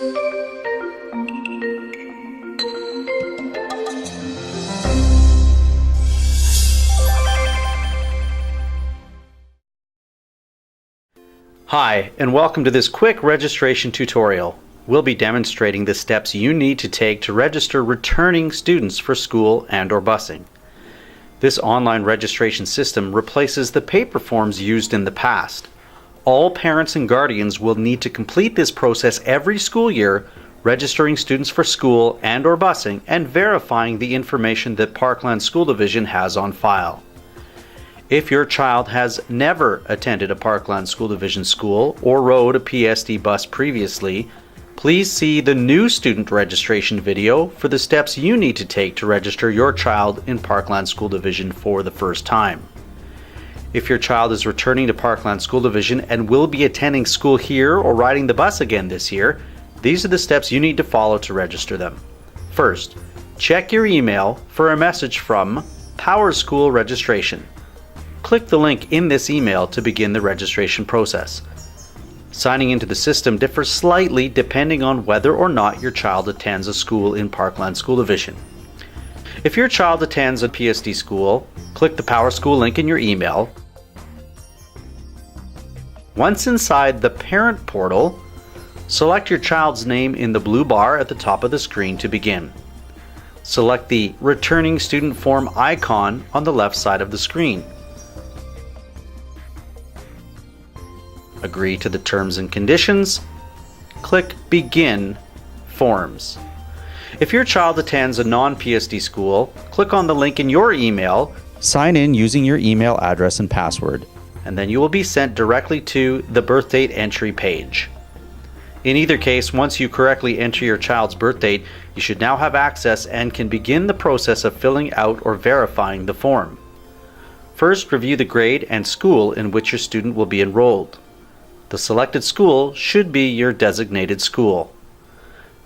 Hi, and welcome to this quick registration tutorial. We'll be demonstrating the steps you need to take to register returning students for school and/or busing. This online registration system replaces the paper forms used in the past. All parents and guardians will need to complete this process every school year, registering students for school and/or busing and verifying the information that Parkland School Division has on file. If your child has never attended a Parkland School Division school or rode a PSD bus previously, please see the new student registration video for the steps you need to take to register your child in Parkland School Division for the first time. If your child is returning to Parkland School Division and will be attending school here or riding the bus again this year, these are the steps you need to follow to register them. First, check your email for a message from Power School Registration. Click the link in this email to begin the registration process. Signing into the system differs slightly depending on whether or not your child attends a school in Parkland School Division. If your child attends a PSD school, click the Power School link in your email. Once inside the parent portal, select your child's name in the blue bar at the top of the screen to begin. Select the Returning Student Form icon on the left side of the screen. Agree to the terms and conditions. Click Begin Forms. If your child attends a non-PSD school, click on the link in your email, sign in using your email address and password, and then you will be sent directly to the birth date entry page. In either case, once you correctly enter your child's birth date, you should now have access and can begin the process of filling out or verifying the form. First, review the grade and school in which your student will be enrolled. The selected school should be your designated school.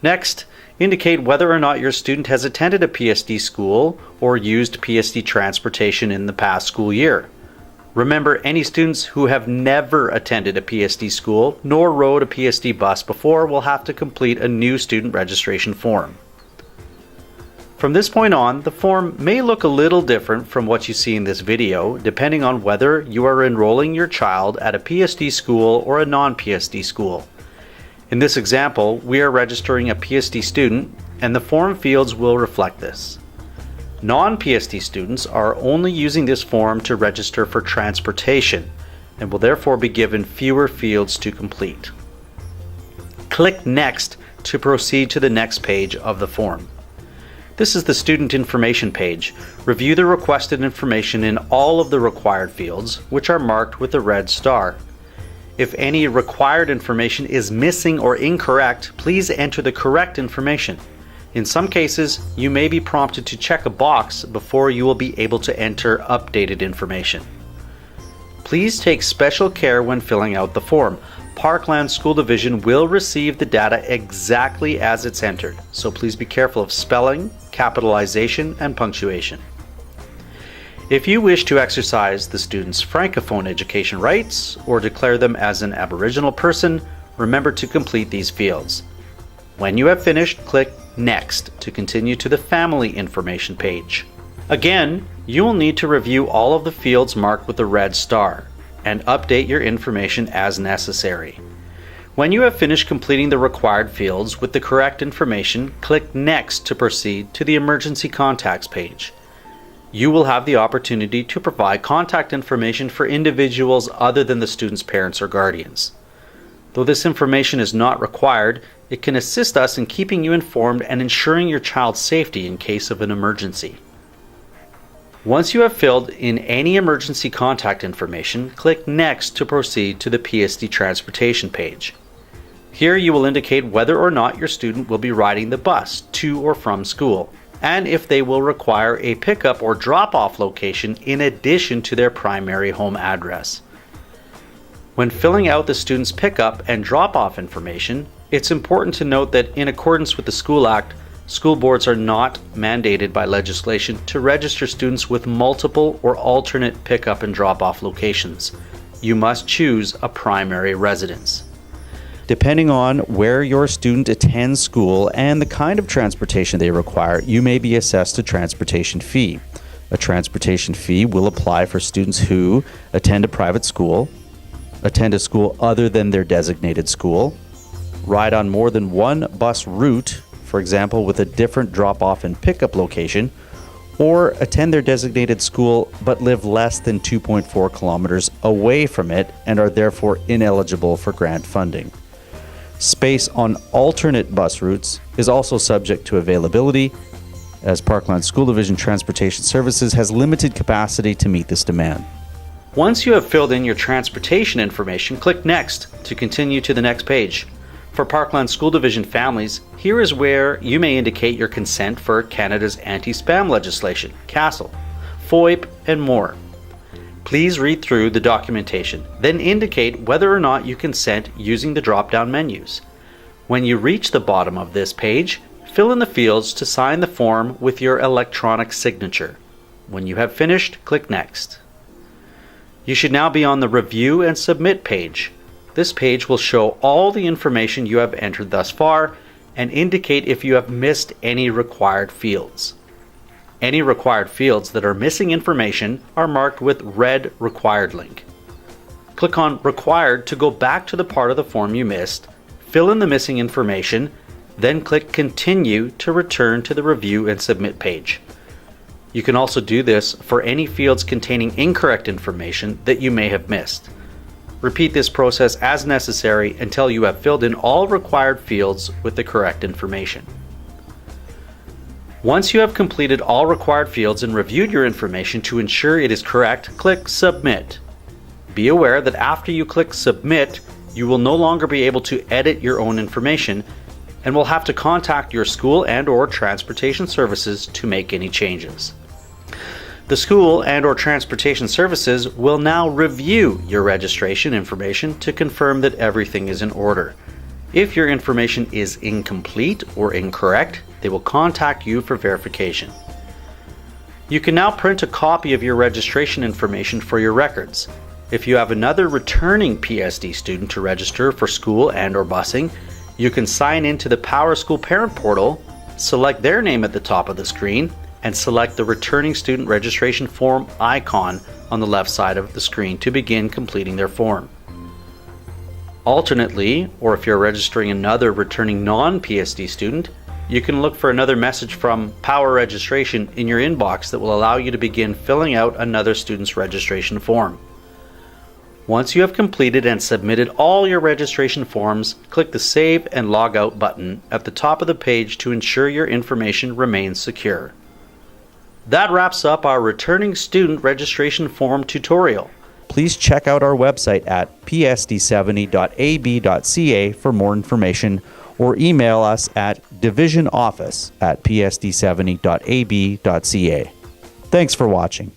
Next, indicate whether or not your student has attended a PSD school or used PSD transportation in the past school year. Remember, any students who have never attended a PSD school nor rode a PSD bus before will have to complete a new student registration form. From this point on, the form may look a little different from what you see in this video, depending on whether you are enrolling your child at a PSD school or a non-PSD school. In this example, we are registering a PSD student, and the form fields will reflect this. Non-PSD students are only using this form to register for transportation, and will therefore be given fewer fields to complete. Click Next to proceed to the next page of the form. This is the student information page. Review the requested information in all of the required fields, which are marked with a red star. If any required information is missing or incorrect, please enter the correct information. In some cases, you may be prompted to check a box before you will be able to enter updated information. Please take special care when filling out the form. Parkland School Division will receive the data exactly as it's entered, so please be careful of spelling, capitalization, and punctuation. If you wish to exercise the student's Francophone education rights or declare them as an Aboriginal person, remember to complete these fields. When you have finished, click Next to continue to the Family Information page. Again, you will need to review all of the fields marked with the red star and update your information as necessary. When you have finished completing the required fields with the correct information, click Next to proceed to the Emergency Contacts page. You will have the opportunity to provide contact information for individuals other than the student's parents or guardians. Though this information is not required, it can assist us in keeping you informed and ensuring your child's safety in case of an emergency. Once you have filled in any emergency contact information, click Next to proceed to the PSD transportation page. Here you will indicate whether or not your student will be riding the bus to or from school, and if they will require a pickup or drop-off location in addition to their primary home address. When filling out the student's pickup and drop-off information, it's important to note that in accordance with the School Act, school boards are not mandated by legislation to register students with multiple or alternate pickup and drop-off locations. You must choose a primary residence. Depending on where your student attends school and the kind of transportation they require, you may be assessed a transportation fee. A transportation fee will apply for students who attend a private school, attend a school other than their designated school, ride on more than one bus route, for example, with a different drop-off and pickup location, or attend their designated school but live less than 2.4 kilometers away from it and are therefore ineligible for grant funding. Space on alternate bus routes is also subject to availability, as Parkland School Division Transportation Services has limited capacity to meet this demand. Once you have filled in your transportation information, click Next to continue to the next page. For Parkland School Division families, here is where you may indicate your consent for Canada's anti-spam legislation, CASL, FOIP, and more. Please read through the documentation, then indicate whether or not you consent using the drop-down menus. When you reach the bottom of this page, fill in the fields to sign the form with your electronic signature. When you have finished, click Next. You should now be on the Review and Submit page. This page will show all the information you have entered thus far and indicate if you have missed any required fields. Any required fields that are missing information are marked with red Required link. Click on Required to go back to the part of the form you missed, fill in the missing information, then click Continue to return to the Review and Submit page. You can also do this for any fields containing incorrect information that you may have missed. Repeat this process as necessary until you have filled in all required fields with the correct information. Once you have completed all required fields and reviewed your information to ensure it is correct, click Submit. Be aware that after you click Submit, you will no longer be able to edit your own information and will have to contact your school and/or transportation services to make any changes. The school and/or transportation services will now review your registration information to confirm that everything is in order. If your information is incomplete or incorrect, they will contact you for verification. You can now print a copy of your registration information for your records. If you have another returning PSD student to register for school and/or busing, you can sign into the Power School Parent Portal, select their name at the top of the screen, and select the returning student registration form icon on the left side of the screen to begin completing their form. Alternately, or if you're registering another returning non-PSD student, you can look for another message from Power Registration in your inbox that will allow you to begin filling out another student's registration form. Once you have completed and submitted all your registration forms, click the Save and Log Out button at the top of the page to ensure your information remains secure. That wraps up our returning student registration form tutorial. Please check out our website at psd70.ab.ca for more information, or email us at divisionoffice@psd70.ab.ca. Thanks for watching.